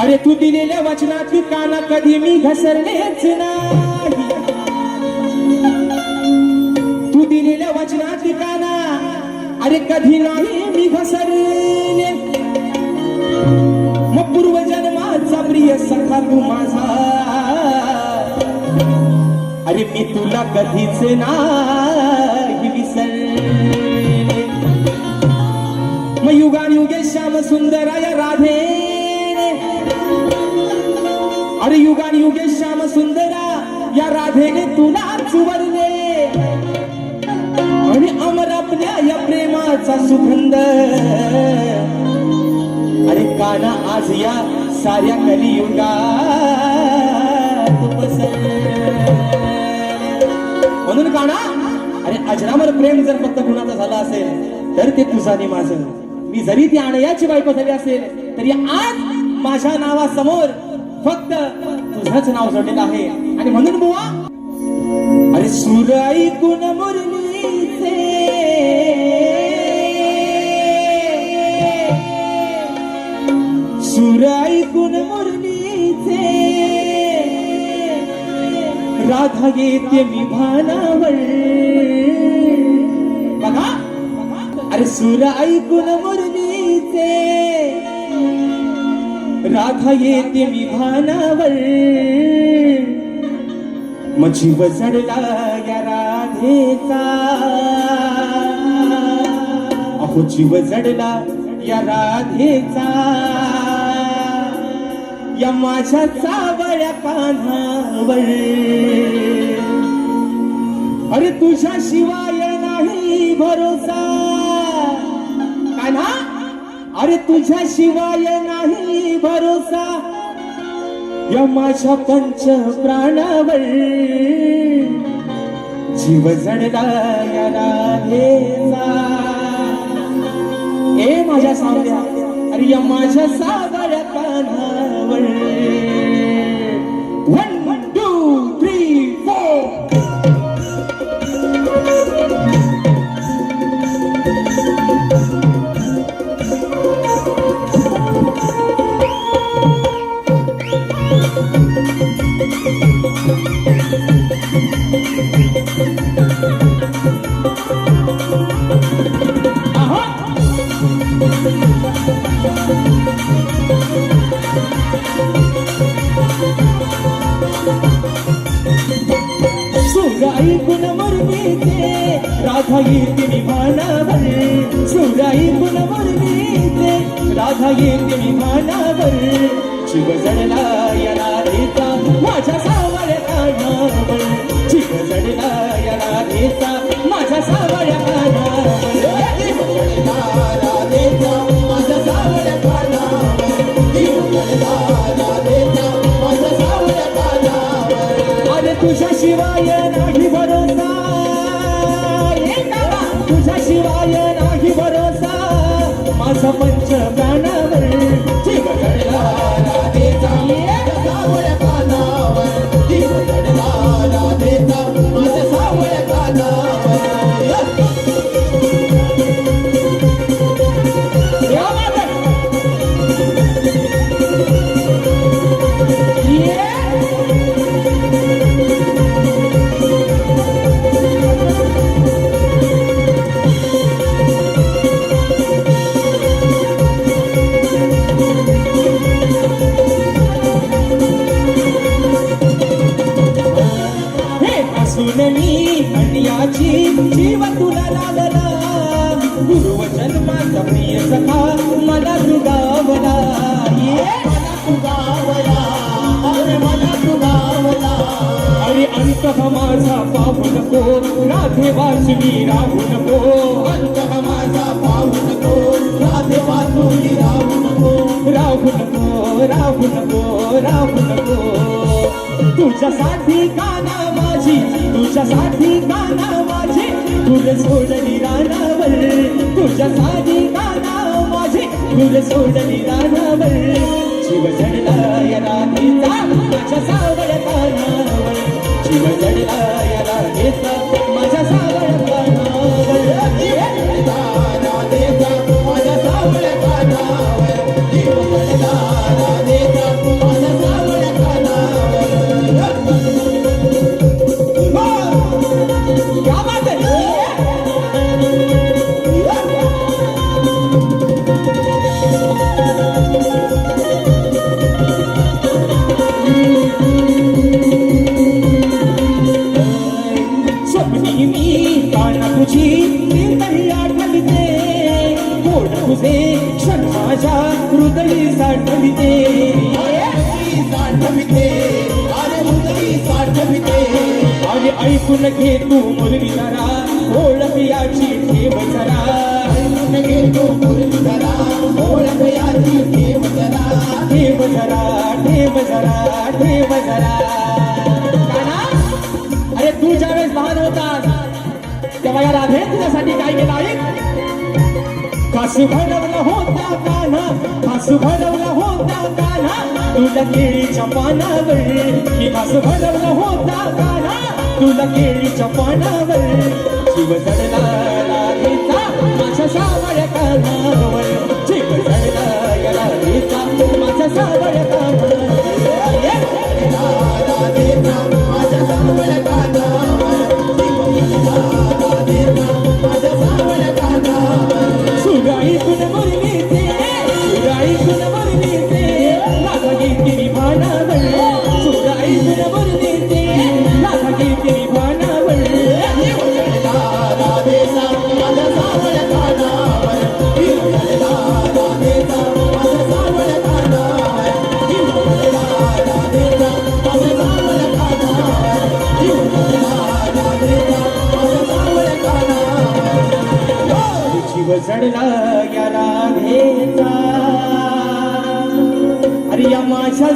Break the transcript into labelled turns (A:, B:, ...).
A: अरे तू दिलेल्या वचनाची काना कधी मी घसरलेच नाही, तू दिलेल्या वचनाची काना अरे कधी नाही मी घसरले, मग पूर्वजन्माचा प्रिय सखा तू माझा, अरे मी तुला कधीच नाही विसरले, मग युगानुगे श्याम सुंदराय राधे, अरे युगानुगे श्याम सुंदरा या राधेने तुलाच वरले, आणि अमर आपल्या या प्रेमाचा सुगंध अरे काना आज या साऱ्या कलियुगात पसरले. म्हणून काना अरे अजरामर प्रेम जर फक्त कुणाचं झालं असेल तर ते तुझं आणि माझं. मी जरी ती आणयाची बायको झाली असेल तरी आज माझ्या नावासमोर फक्त तुझंच नाव जोडलेलं आहे. आणि म्हणून बुवा अरे सूर ऐकून मुरलीचे, सूर ऐकून मुरलीचे राधा येते मी भानावर. बघा अरे सूर ऐकून मुरलीचे राधा येते मी भानावर, मग जीव जडला या राधेचा, अहो जीव जडला या राधेचा, या माझ्या चावळ्या कान्हावर. अरे तुझ्या शिवाय नाही भरोसा कान्हा, अरे तुझ्या शिवाय नाही भरोसा या माझ्या पंच प्राणावर. जीव जडला या राधेचा, ए माझ्या सावळ्या अरे या माझ्या सावळ्या कान्हावर. 1 2 3 4 सूर ऐकून मुरलीचे राधा येते मी भानावर, सूर ऐकून मुरलीचे राधा येते मी भानावर. जीव जडला या राधेचा माझ्या सावळ्या कान्हावर, जीव जडला या राधेचा माझ्या सावळ्या कान्हावर. जीव जडला राधेचा माझ्या सावळ्या कान्हावर, जीव जडला राधेचा माझ्या सावळ्या कान्हावर. अरे तुझ्या शिवाय नाही भरोसा, तुझ्या शिवाय नाही भरोसा माझा पंच प्राणावर. जीव जडला राधेचा माझ्या सावळ्या कान्हावर, जीव जडला राधेचा माझ्या सावळ्या कान्हावर. जीव तुला लागला, गुरुवचन माझा प्रिय सखा मला तुगावला, मला तुगावला, अरे मला तुगावला. अरे अंत माझा पाहू नको राधे वाचली राहू नको, अंत माझा पाहू नको राधे वाचली राहू नको, राहू नको राहू नको राहू नको. तुझ्यासाठी काना माझी, तुझ्यासाठी काना माझी तुला सोडली रानावर, तुझ्यासाठी काना माझी तुला सोडली रानावर. जीव जडला या राधेचा माझ्या सावळ्या कान्हावर, जीव जडला या राधेचा माझ्या सावळ्या कान्हावर. जीव जडला राधेचा माझ्या सावळ्या कान्हावर, जीव जडला राधेचा माझ्या हृदयी साठविते आणि ऐकून घे तू मुरली जरा ओळख याची ठेव जरा ठेव जरा काना अरे तू ज्यावेळेस लहान होतास तेव्हा या राधे तुझ्यासाठी काय केलं ऐक कासू भरवला होता कान्हा कासू भरवला होता कान्हा तुला केळीच्या पानावर की कासू भरवला होता कान्हा तुला केळीच्या पानावर जीव जडला राधेचा माझ्या सावळ कानावर जीव जडला या राधेचा माझ्या सावळ कानावर माझ्या सावळ कानावर माझ्या सावळ कानावर सुराईतून मुरलीचे सुराईतून मुरलीचे लागा गीती भानावर सुराईतून मुरलीचे लागा गीती भानावर राधेचा माझ्या सावळ कानावर राधेचा माझ्या सावळ कानावर राधेचा माझ्या सावळ कानावर राधेचा माझ्या सावळ कानावर जीव जडला या राधेचा अरे या माझ्या